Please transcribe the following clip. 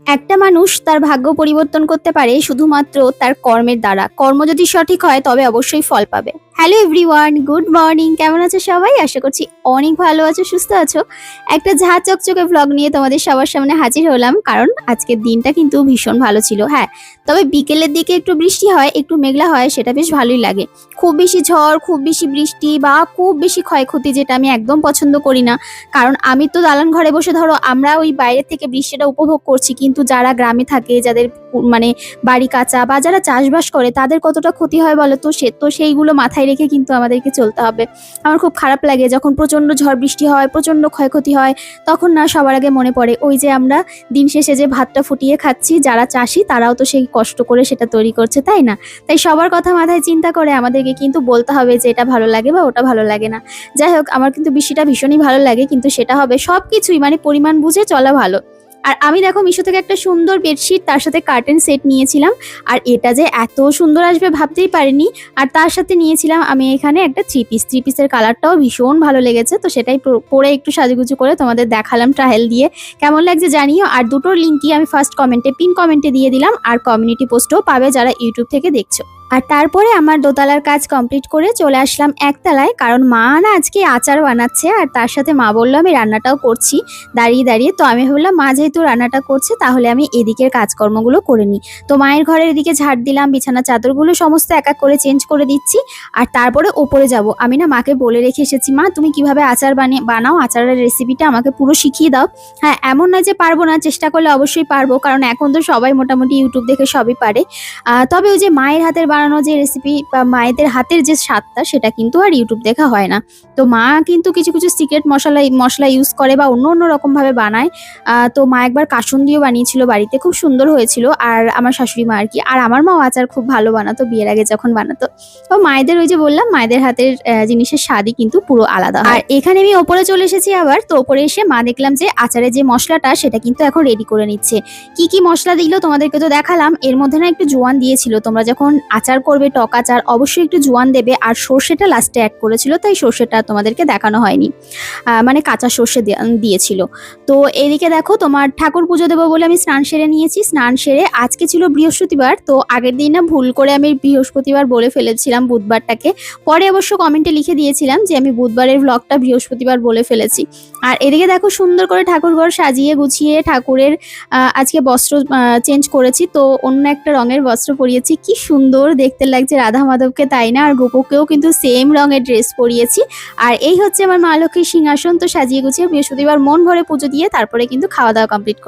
একটা মানুষ তার ভাগ্য পরিবর্তন করতে পারে শুধুমাত্র তার কর্মের দ্বারা। কর্ম যদি সঠিক হয় তবে অবশ্যই ফল পাবে। Hello everyone, good morning. কেমন আছো সবাই? আশা করছি অনেক ভালো আছো, সুস্থ আছো। একটা ঝাঁ চকচকে ভ্লগ নিয়ে তোমাদের সবার সামনে হাজির হলাম, কারণ আজকের দিনটা কিন্তু ভীষণ ভালো ছিল। হ্যাঁ, তবে বিকেলের দিকে একটু বৃষ্টি হয়, একটু মেঘলা হয়, সেটা বেশ ভালোই লাগে। খুব বেশি ঝড়, খুব বেশি বৃষ্টি বা খুব বেশি ক্ষয়ক্ষতি, যেটা আমি একদম পছন্দ করি না। কারণ আমি তো দালান ঘরে বসে, ধরো আমরা ওই বাইরে থেকে বৃষ্টিটা উপভোগ করছি, কিন্তু যারা গ্রামে থাকে, যাদের মানে বাড়ি কাঁচা বা যারা চাষবাস করে, তাদের কতটা ক্ষতি হয় বলো তো। সেইগুলো মাথায় রেখে কিন্তু আমাদেরকে চলতে হবে। আমার খুব খারাপ লাগে যখন প্রচণ্ড ঝড় বৃষ্টি হয়, প্রচণ্ড ক্ষয়ক্ষতি হয়, তখন না সবার আগে মনে পড়ে ওই যে আমরা দিন শেষে যে ভাতটা ফুটিয়ে খাচ্ছি, যারা চাষি তারাও তো সেই কষ্ট করে সেটা তৈরি করছে, তাই না? তাই সবার কথা মাথায় চিন্তা করে আমাদেরকে কিন্তু বলতে হবে যে এটা ভালো লাগে বা ওটা ভালো লাগে না। যাই হোক, আমার কিন্তু বৃষ্টিটা ভীষণই ভালো লাগে, কিন্তু সেটা হবে সব কিছুই মানে পরিমাণ বুঝে চলা ভালো। আর আমি দেখো মিশো থেকে একটা সুন্দর বেডশিট, তার সাথে কার্টেন সেট নিয়েছিলাম। আর এটা যে এত সুন্দর আসবে ভাবতেই পারিনি। আর তার সাথে নিয়েছিলাম আমি এখানে একটা থ্রি পিসের কালারটাও ভীষণ ভালো লেগেছে, তো সেটাই পরে একটু সাজুগুজু করে তোমাদের দেখালাম ট্রায়াল দিয়ে। কেমন লাগছে জানিও। আর দুটোর লিঙ্কই আমি ফার্স্ট কমেন্টে, পিন কমেন্টে দিয়ে দিলাম, আর কমিউনিটি পোস্টও পাবে যারা ইউটিউব থেকে দেখছো। আর তারপরে আমার দোতলার কাজ কমপ্লিট করে চলে আসলাম একতলায়, কারণ মা না আজকে আচার বানাচ্ছে, আর তার সাথে মা বললো আমি রান্নাটাও করছি দাঁড়িয়ে দাঁড়িয়ে। তো আমি ভাবলাম মা যেহেতু রান্নাটা করছে, তাহলে আমি এদিকের কাজকর্মগুলো করে নিই। তো মায়ের ঘরের এদিকে ঝাড় দিলাম, বিছানা চাদরগুলো সমস্ত এক এক করে চেঞ্জ করে দিচ্ছি। আর তারপরে ওপরে যাব। আমি না মাকে বলে রেখে এসেছি, মা তুমি কিভাবে আচার বানাও, আচারের রেসিপিটা আমাকে পুরো শিখিয়ে দাও। হ্যাঁ, এমন নয় যে পারবো না, চেষ্টা করলে অবশ্যই পারবো, কারণ এখন তো সবাই মোটামুটি ইউটিউব দেখে সবই পারে। তবে ওই যে মায়ের হাতের বানানো যে রেসিপি বা মায়েদের হাতের যে স্বাদটা, সেটা কিন্তু আর ইউটিউব দেখা হয় না। তো মা কিন্তু কিছু কিছু সিক্রেট মশলা ইউজ করে বা অন্য অন্য রকমভাবে বানায়। তো মা একবার কাসুন দিয়েও বানিয়েছিল বাড়িতে, খুব সুন্দর হয়েছিল। আর আমার শাশুড়ি মা আর কি, আর আমার মাও আচার খুব ভালো বানাতো বিয়ের আগে যখন বানাতো। তো মায়েদের ওই যে বললাম, মায়েদের হাতের জিনিসের স্বাদই কিন্তু পুরো আলাদা হয়। আর এখানে আমি ওপরে চলে এসেছি আবার। তো ওপরে এসে মা দেখলাম যে আচারের যে মশলাটা, সেটা কিন্তু এখন রেডি করে নিচ্ছে। কি কি মশলা দিল তোমাদেরকে তো দেখালাম। এর মধ্যে না একটু জোয়ান দিয়েছিল, তোমরা যখন আচার করবে টক আচার অবশ্যই একটু জোয়ান দেবে। আর সর্ষেটা লাস্টে অ্যাড করেছিল, তাই সর্ষেটা তোমাদেরকে দেখানো হয়নি, মানে কাঁচা সর্ষে দিয়েছিল। তো এদিকে দেখো, তোমার ঠাকুর পুজো দেবো বলে আমি স্নান সেরে নিয়েছি। স্নান সেরে আজকে ছিল বৃহস্পতিবার, তো আগের দিন না ভুল করে আমি বৃহস্পতিবার বলে ফেলেছিলাম বুধবারটাকে। পরে অবশ্য কমেন্টে লিখে দিয়েছিলাম যে আমি বুধবারের ভ্লগটা বৃহস্পতিবার বলে ফেলেছি। আর এদিকে দেখো সুন্দর করে ঠাকুরঘর সাজিয়ে গুছিয়ে ঠাকুরের আজকে বস্ত্র চেঞ্জ করেছি। তো অন্য একটা রঙের বস্ত্র পরিয়েছি, কি সুন্দর দেখতে লাগছে রাধা মাধবকে, তাই না? আর গোপুকেও কিন্তু সেম রঙের ড্রেস পরিয়েছি। আর এই হচ্ছে আমার মা লক্ষ্মীর সিংহাসন। তো সাজিয়ে গুছিয়ে বৃহস্পতিবার মন ভরে পুজো দিয়ে তারপরে কিন্তু খাওয়া দাওয়া কমপ্লিট